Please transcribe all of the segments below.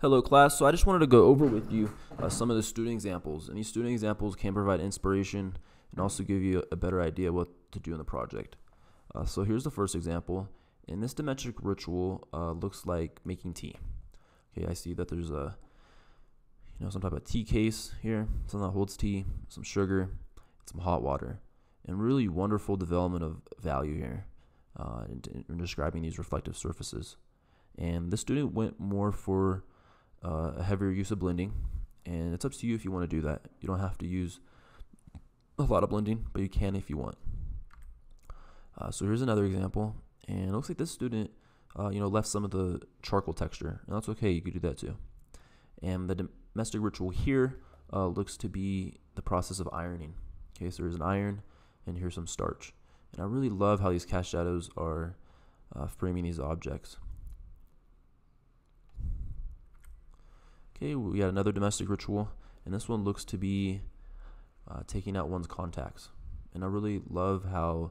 Hello class, so I just wanted to go over with you some of the student examples, and these student examples can provide inspiration and also give you a better idea what to do in the project. So here's the first example, and this domestic ritual looks like making tea. Okay, I see that there's some type of tea case here, something that holds tea, some sugar, some hot water, and really wonderful development of value here in describing these reflective surfaces. And this student went more for a heavier use of blending, and it's up to you if you want to do that. You don't have to use a lot of blending, but you can if you want. So here's another example, and it looks like this student left some of the charcoal texture, and that's okay, you could do that too. And the domestic ritual here looks to be the process of ironing. Okay, so there's an iron, and here's some starch. And I really love how these cast shadows are framing these objects. Okay, we got another domestic ritual, and this one looks to be taking out one's contacts. And I really love how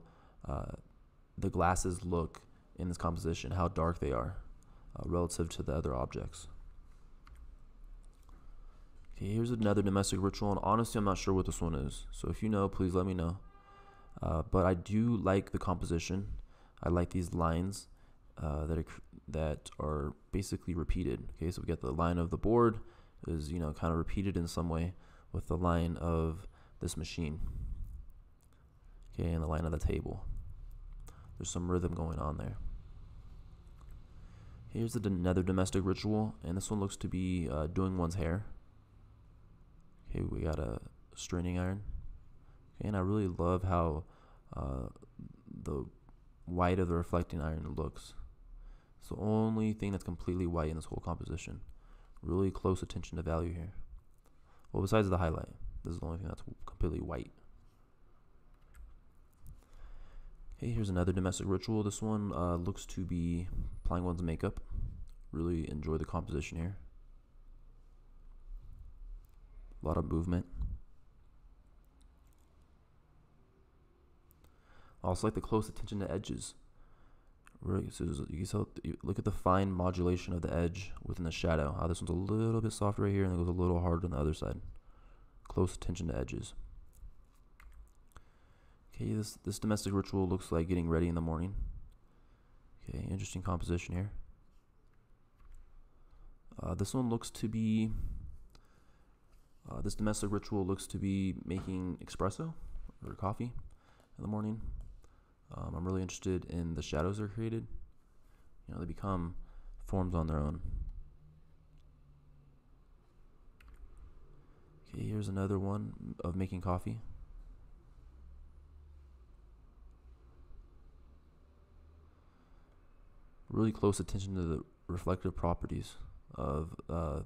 the glasses look in this composition, how dark they are relative to the other objects. Okay, here's another domestic ritual, and honestly, I'm not sure what this one is. So if you know, please let me know. But I do like the composition. I like these lines that are basically repeated. Okay, so we get the line of the board is kind of repeated in some way with the line of this machine. Okay, and the line of the table. There's some rhythm going on there. Here's another domestic ritual, and this one looks to be doing one's hair. Okay, we got a straining iron. Okay, and I really love how the white of the reflecting iron looks. It's the only thing that's completely white in this whole composition. Really close attention to value here. Well, besides the highlight, this is the only thing that's completely white. Okay, here's another domestic ritual. This one looks to be applying one's makeup. Really enjoy the composition here. A lot of movement. I also like the close attention to edges. Really, so you look at the fine modulation of the edge within the shadow. How this one's a little bit softer right here, and it goes a little harder on the other side. Close attention to edges. Okay, this domestic ritual looks like getting ready in the morning. Okay, interesting composition here. This one looks to be. This domestic ritual looks to be making espresso or coffee in the morning. I'm really interested in the shadows that are created. They become forms on their own. Okay, here's another one of making coffee. Really close attention to the reflective properties of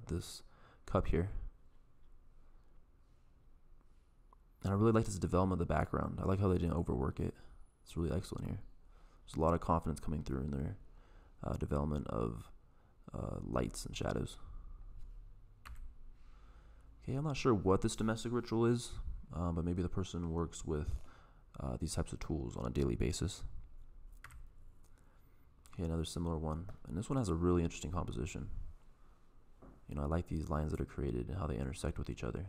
this cup here. And I really like this development of the background. I like how they didn't overwork it. It's really excellent here. There's a lot of confidence coming through in their development of lights and shadows. Okay, I'm not sure what this domestic ritual is, but maybe the person works with these types of tools on a daily basis. Okay, another similar one. And this one has a really interesting composition. I like these lines that are created and how they intersect with each other.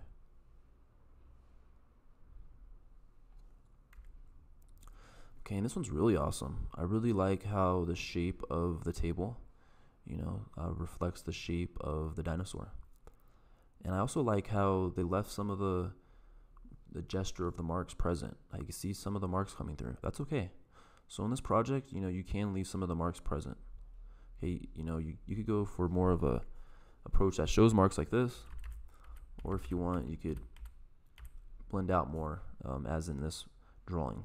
Okay, and this one's really awesome. I really like how the shape of the table, reflects the shape of the dinosaur. And I also like how they left some of the gesture of the marks present. I can see some of the marks coming through. That's okay. So in this project, you can leave some of the marks present. Okay, you could go for more of a approach that shows marks like this, or if you want, you could blend out more, as in this drawing.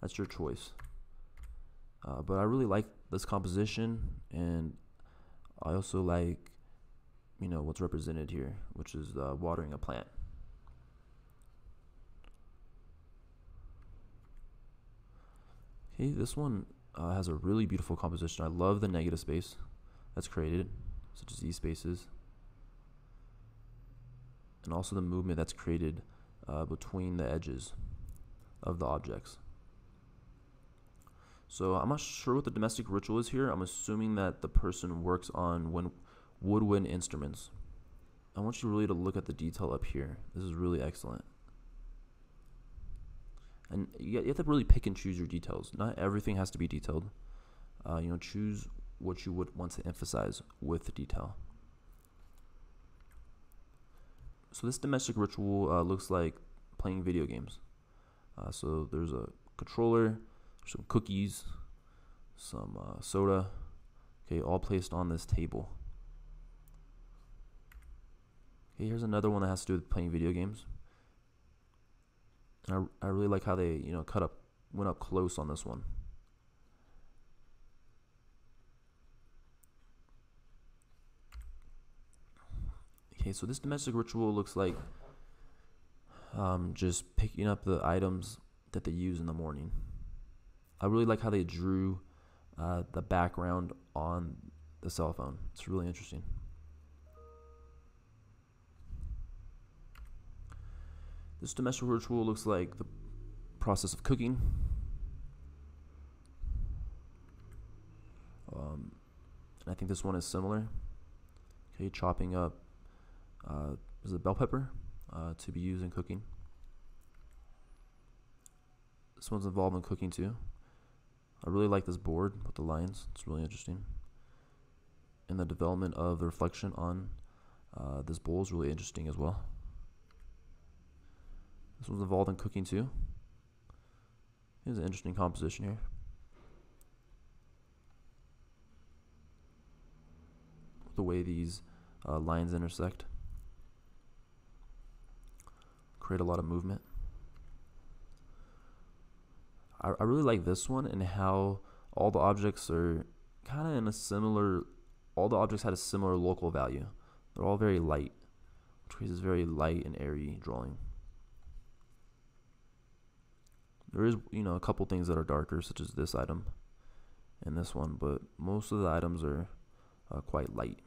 That's your choice. But I really like this composition, and I also like, what's represented here, which is watering a plant. Okay, this one has a really beautiful composition. I love the negative space that's created, such as these spaces, and also the movement that's created between the edges of the objects. So I'm not sure what the domestic ritual is here. I'm assuming that the person works on woodwind instruments. I want you really to look at the detail up here. This is really excellent. And you have to really pick and choose your details. Not everything has to be detailed. Choose what you would want to emphasize with the detail. So this domestic ritual looks like playing video games. So there's a controller, some cookies, some soda, okay, all placed on this table. Okay, here's another one that has to do with playing video games. And I really like how they went up close on this one. Okay, so this domestic ritual looks like just picking up the items that they use in the morning. I really like how they drew the background on the cell phone. It's really interesting. This domestic ritual looks like the process of cooking. And I think this one is similar. Okay, chopping up is it bell pepper to be used in cooking. This one's involved in cooking too. I really like this board with the lines. It's really interesting. And the development of the reflection on this bowl is really interesting as well. This one's involved in cooking too. Here's an interesting composition here. The way these lines intersect. Create a lot of movement. I really like this one and how all the objects are kind of in a similar, all the objects had a similar local value. They're all very light, which creates this very light and airy drawing. There is, a couple things that are darker, such as this item and this one, but most of the items are quite light.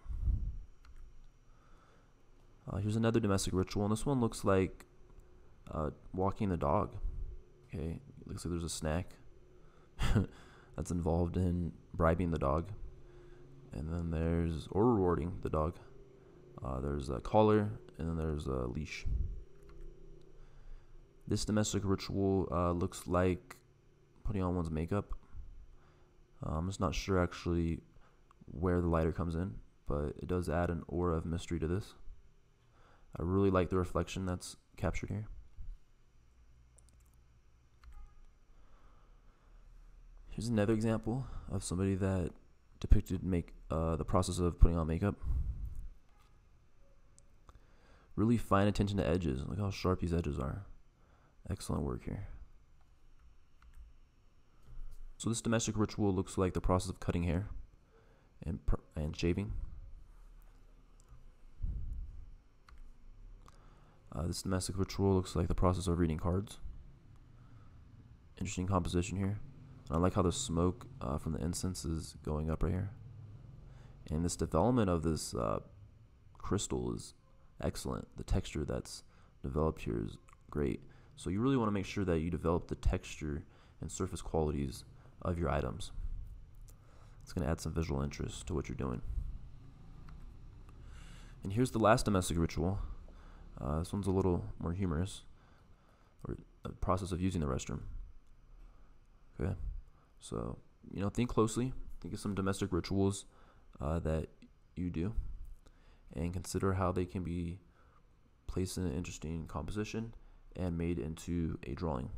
Here's another domestic ritual, and this one looks like walking the dog. Okay, it looks like there's a snack that's involved in bribing the dog, and then or rewarding the dog. There's a collar, and then there's a leash. This domestic ritual looks like putting on one's makeup. I'm just not sure actually where the lighter comes in, but it does add an aura of mystery to this. I really like the reflection that's captured here. Here's another example of somebody that depicted the process of putting on makeup. Really fine attention to edges. Look how sharp these edges are. Excellent work here. So this domestic ritual looks like the process of cutting hair and shaving. This domestic ritual looks like the process of reading cards. Interesting composition here. And I like how the smoke from the incense is going up right here. And this development of this crystal is excellent. The texture that's developed here is great. So you really want to make sure that you develop the texture and surface qualities of your items. It's going to add some visual interest to what you're doing. And here's the last domestic ritual. This one's a little more humorous, or the process of using the restroom. Okay, so think closely. Think of some domestic rituals that you do, and consider how they can be placed in an interesting composition and made into a drawing.